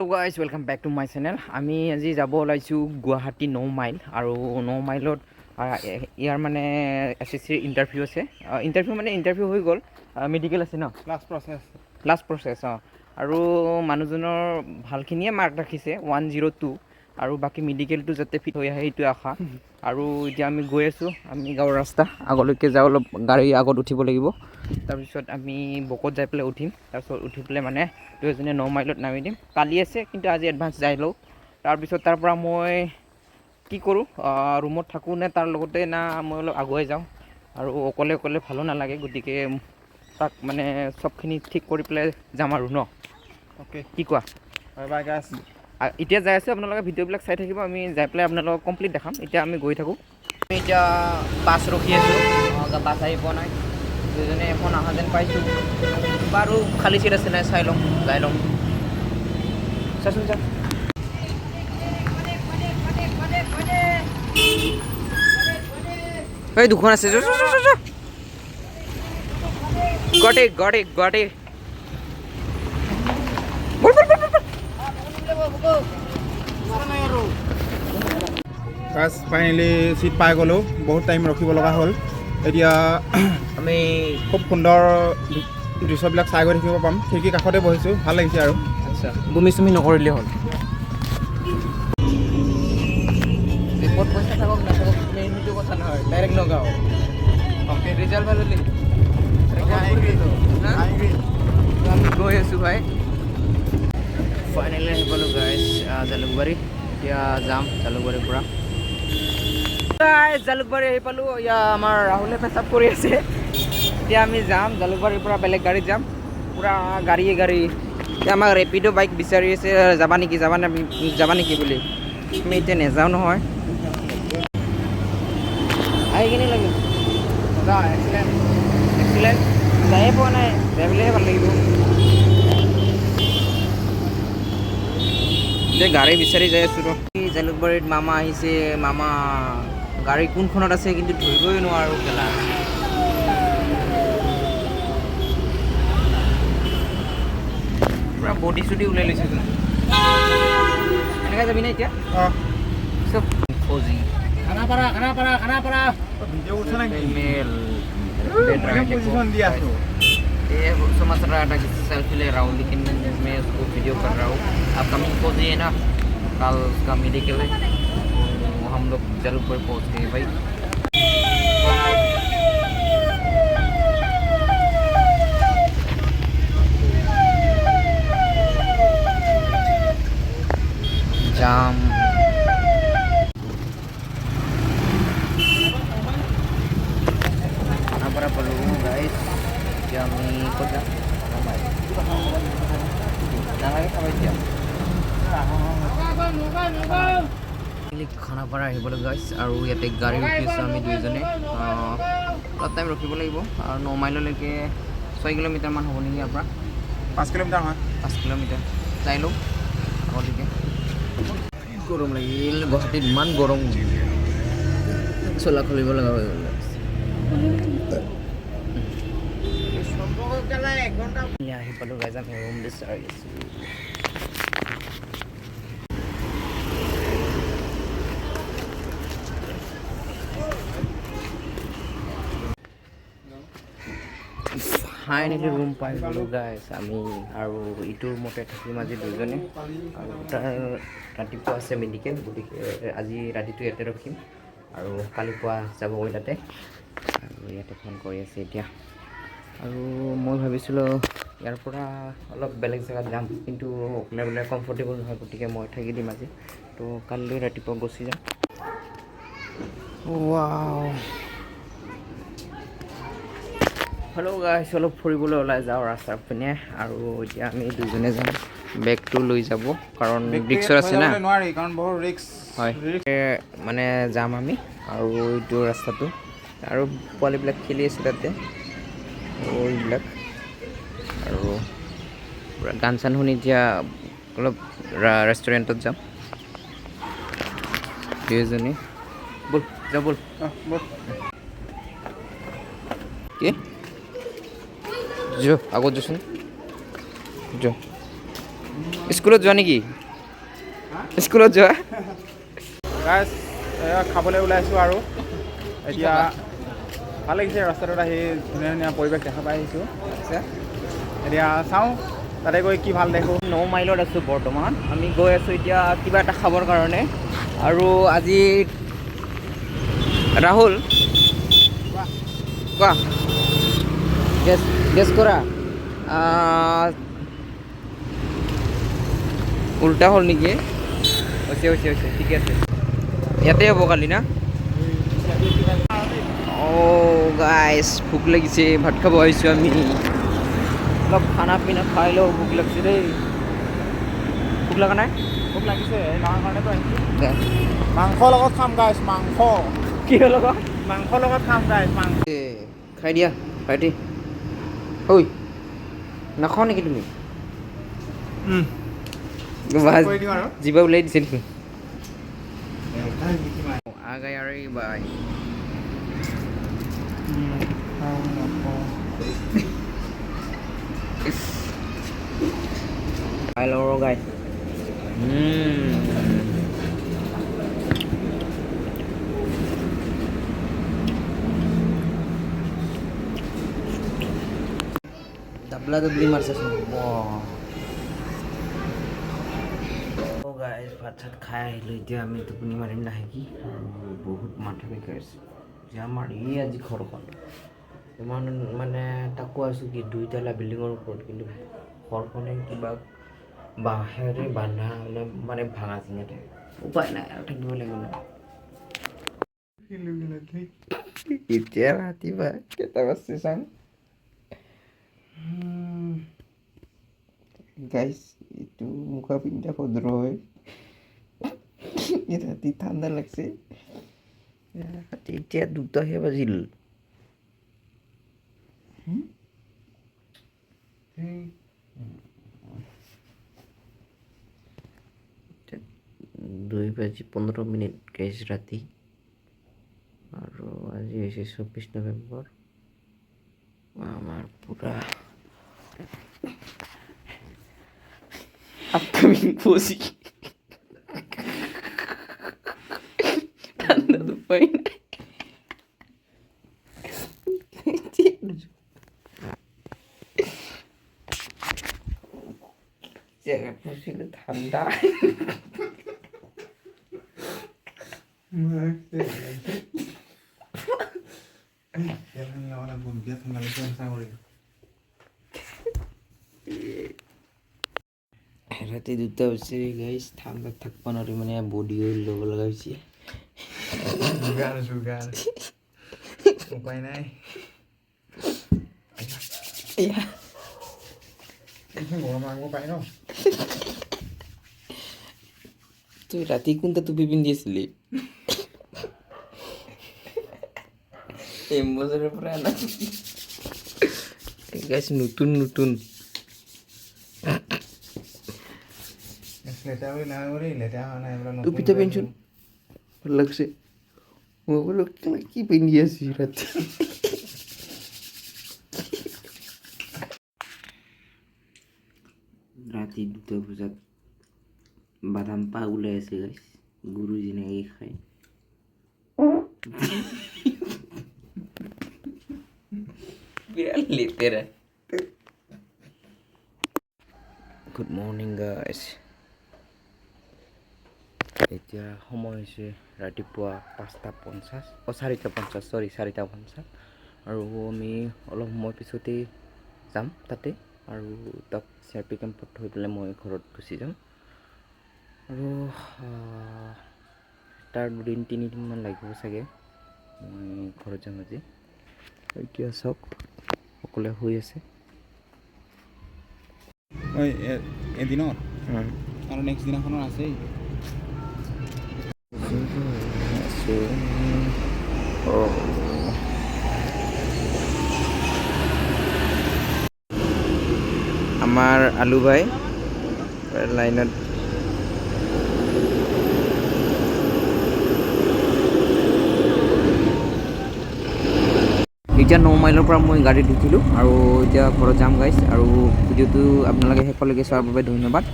Guys welcome back to my channel. আমি আজি যাব ওলাইছোঁ গুৱাহাটী 9 মাইল আৰু 9 মাইলত ইয়াৰ মানে SSCৰ ইণ্টাৰভিউ আছে। ইণ্টাৰভিউ হৈ গ'ল, মেডিকেল আছে ন, লাষ্ট প্ৰচেছ আৰু মানুহজনৰ ভালখিনিয়ে মাৰ্ক ৰাখিছে 102 আৰু বাকী মেডিকেলটো যাতে ফিট হৈ আহে সেইটোৱে আশা। আৰু এতিয়া আমি গৈ আছোঁ, আমি গাঁৱৰ ৰাস্তা আগলৈকে যাওঁ, অলপ গাড়ী আগত উঠিব লাগিব, তাৰপিছত আমি বকত যাই পেলাই উঠিম, তাৰপিছত উঠি পেলাই মানে দুয়োজনে 9 মাইলত নামি দিম। কালি আছে কিন্তু আজি এডভান্স যাই লওঁ, তাৰপিছত তাৰ পৰা মই কি কৰোঁ, ৰুমত থাকোঁ নে তাৰ লগতে না মই অলপ আগুৱাই যাওঁ, আৰু অকলে ভালো নালাগে, গতিকে তাক মানে চবখিনি ঠিক কৰি পেলাই যাম আৰু ন। অ'কে, কি কোৱা? বাই গাইছ। এতিয়া যাই আছোঁ, আপোনালোকে ভিডিঅ'বিলাক চাই থাকিব, আমি যাই পেলাই আপোনালোকক কমপ্লিট দেখাম। এতিয়া আমি গৈ থাকোঁ। আমি এতিয়া বাছ ৰখি আছোঁ, বাছ আহি পোৱা নাই, দুজনে এখন অহা যেন পাইছোঁ, বাৰু খালী চিট আছে নাই চাই ল'ম, যাই ল'ম। চাচোন চা, এই দুখন আছে, গুৱাহাটী বাছ ফাইনেলি চিট পাই গ'লোঁ, বহুত টাইম ৰখিব লগা হ'ল। এতিয়া আমি খুব সুন্দৰ দৃশ্যবিলাক চাই গৈ থাকিব পাম। খিৰিকীৰ কাষতে বহিছোঁ, ভাল লাগিছে আৰু। আচ্ছা, বমি চুমি নকৰিলে হ'ল। ক'ত পইচা থাকক নাথাকক সেইটো কথা নহয়, ডাইৰেক্ট নগাঁও। অ'কে, ৰিজাল্ট ভাল হ'লি? আমি গৈ আছোঁ ভাই, ফাইনেলি আহি পালোঁ গাইজ জালুকবাৰী। এতিয়া যাম জালুকবাৰীৰ পৰা। জালুকবাৰী আহি পালোঁ, এয়া আমাৰ ৰাহুলে পেচাব কৰি আছে। এতিয়া আমি যাম জালুকবাৰীৰ পৰা, বেলেগ গাড়ীত যাম, পূৰা গাড়ী। এতিয়া আমাক ৰেপিড' বাইক বিচাৰি আছে, যাবা নেকি বুলি। আমি এতিয়া নেযাওঁ নহয়, আহি কিনে লাগে এক্সিলেণ্ট যায়ে পোৱা নাই, যাই পেলাইহে ভাল লাগিব। এতিয়া গাড়ী বিচাৰি যাই আছোঁ ৰ। জালুকবাৰীত মামা আহিছে, মামা গাড়ী কোনখনত আছে কিন্তু ধৰিবই নোৱাৰোঁ কেলা। পূৰা বডি চডি ওলাই লৈছে, এনেকৈ যাবি নে এতিয়া? চব ফৌজি খানাপাৰা ভিডিঅ' উঠা নাই मेल पोजीशन दिया तो ये समझ रहा था कि सेल्फी ले रहा हूँ, लेकिन मैं उसको वीडियो कर रहा हूँ। अपकमिंग पोज ये ना, कल उसका मेडिकल है, तो हम लोग जलूपुर पहुँच गए भाई। जाम guys, kami ikut ya. Khanapara আহিবলৈ গাইছ, আৰু ইয়াতে গাড়ী ৰখি আছোঁ আমি দুইজনে। অলপ টাইম ৰখিব লাগিব, আৰু 9 মাইললৈকে 6 কিলোমিটাৰমান হ'ব নেকি, ইয়াৰ পৰা 5 কিলোমিটাৰ হয়, 5 কিলোমিটাৰ যাই লওঁ আগলৈকে। গৰম লাগিল, গুৱাহাটীত ইমান গৰম, চোলা খুলিব লগা হৈ গ'ল। আহি পালোঁ গাইজ, আমি ৰুম বিচাৰি আছোঁ। ফাইনেলি ৰুম পাই গ'লোঁ গাইজ আমি, আৰু ইটো ৰুমতে থাকিম আজি দুজনে, আৰু তাৰ ৰাতিপুৱা আছে মেডিকেল, গতিকে আজি ৰাতিটো ইয়াতে ৰখিম, আৰু কালি পুৱা যাবগৈ তাতে। আৰু ইয়াতে ফোন কৰি আছে এতিয়া, আৰু মই ভাবিছিলোঁ ইয়াৰ পৰা অলপ বেলেগ জেগাত যাম, কিন্তু অকলে কমফৰ্টেবল নহয়, গতিকে মই থাকি দিম আজি, তো কালিলৈ ৰাতিপুৱা গুচি যাম। ৱাও, হেল্ল' গাইছ, অলপ ফুৰিবলৈ ওলাই যাওঁ ৰাস্তাৰ পিনে, আৰু এতিয়া আমি দুজনে যাম। বেগটো লৈ যাব, কাৰণ ৰিক্সত আছে না, নোৱাৰি, কাৰণ বহুত ৰিক্স হয়, মানে যাম আমি, আৰু এইটো ৰাস্তাটো, আৰু পোৱালিবিলাক খেলি আছে তাতে, এইবিলাক, আৰু পূৰা গান চান শুনি এতিয়া অলপ ৰেষ্টুৰেণ্টত যাম দুয়োজনী। ব'ল যাওঁ, ব'ল। কি যো আগত যোচোন, যো স্কুলত যোৱা নেকি স্কুলত যোৱা গাইজ খাবলৈ ওলাইছোঁ আৰু এতিয়া ভাল লাগিছে ৰাস্তাটোত আহি ধুনীয়া ধুনীয়া পৰিৱেশ দেখা পাই আহিছোঁ এতিয়া চাওঁ তাতে গৈ কি ভাল দেখোঁ 9 মাইলত আছোঁ বৰ্তমান আমি গৈ আছোঁ এতিয়া কিবা এটা খাবৰ কাৰণে আৰু আজি ৰাহুল কোৱা গেছ কৰা উল্টা হ'ল নেকি হৈছে ঠিকে আছে ইয়াতে হ'ব কালি না গাইছ ভোক লাগিছে ভাত খাব আহিছোঁ আমি অলপ খানা পিনা খাই লওঁ ভোক লাগিছে দেই ভোক লগা নাই ভোক লাগিছে তাৰ কাৰণেতো আহিছোঁ মাংস লগত খাম গাইজ মাংস কিহৰ লগত মাংসৰ লগত খাম গাইজ মাংস খাই দিয়া ভাইটি ঐ নাখাওঁ নেকি তুমি কৰি দিওঁ আৰু জিভা ওলাই দিছে নেকি আগাই আৰু বাই খাই লওঁ ৰ গাই ডাবলা ডাবলি মাৰিছাচোন গাইজ ভাত চাত খাই আহিলোঁ এতিয়া আমি টোপনি মাৰিম নাহে কি বহুত মাথা বিষাই আছে যে আমাৰ এই আজি ঘৰখন ইমান মানে তাকো আছোঁ কি 2 তলা বিল্ডিঙৰ ওপৰত কিন্তু ঘৰখনে কিবা বাঁহেৰে বান্ধা মানে ভাঙা চিঙা থাকে উপায় নাই আৰু থাকিব লাগিব এতিয়া ৰাতিপুৱা কেইটা বাজছে চাং গাইজ এইটো মুখা পিন্ধা ভদ্ৰ হয় ৰাতি ঠাণ্ডা লাগছে এতিয়া 2টাহে বাজিল দুই বাজি 15 মিনিট গাইজ ৰাতি আৰু আজি হৈছে 24 নৱেম্বৰ আমাৰ পুৰা upcoming pussy ঠাণ্ডাটো পাই নাই জায়গা পুষিলে ঠান্ডা ৰাতি 2টা হৈছে গাইজ ঠাণ্ডাত থাকিব নোৱাৰি মানে বডি অইল ল'ব লগা হৈছে যোগাৰ উপায় নাই গৰম মাংস পাই ন তুই ৰাতি কোনটা টুপি পিন্ধি আছিলি বছৰৰ পৰা আনা গাইজ নতুন টুপিটা পেনচোন ভাল লাগছে মই বোলো কি পিন্ধি আছি ৰাতি ৰাতি 2টা বজাত বাদাম পা ওলাই আছে গাইজ গুৰু যেনেকৈ খায় বিৰাট লেতেৰা গুড মৰ্ণিং গাইজ এতিয়া সময় হৈছে ৰাতিপুৱা 5:50 4:50 চৰি 4:50 আৰু আমি অলপ সময় পিছতেই যাম তাতে আৰু তাক CRP কেম্পত থৈ পেলাই মই ঘৰত গুচি যাম আৰু তাৰ 2-3 দিনমান লাগিব চাগে মই ঘৰত যাম আজি এতিয়া চাওক সকলোৱে শুই আছে এদিনত আৰু নেক্সট দিনাখনৰ আছেই আমাৰ আলু ভাই লাইনত এতিয়া 9 মাইলৰ পৰা মই গাড়ীত উঠিলোঁ আৰু এতিয়া ঘৰত যাম গাইজ আৰু ভিডিঅ'টো আপোনালোকে শেষলৈকে চোৱাৰ বাবে ধন্যবাদ।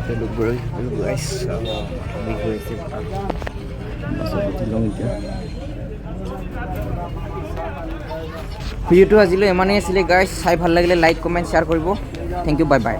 বেলুকবাৰী আৰু গাইছ আমি গৈ আছে বাছত উঠি লওঁ এতিয়া। ভিডিঅ'টো আজিলৈ ইমানেই আছিলে গাইছ, চাই ভাল লাগিলে লাইক কমেণ্ট শ্বেয়াৰ কৰিব। Thank you, bye by.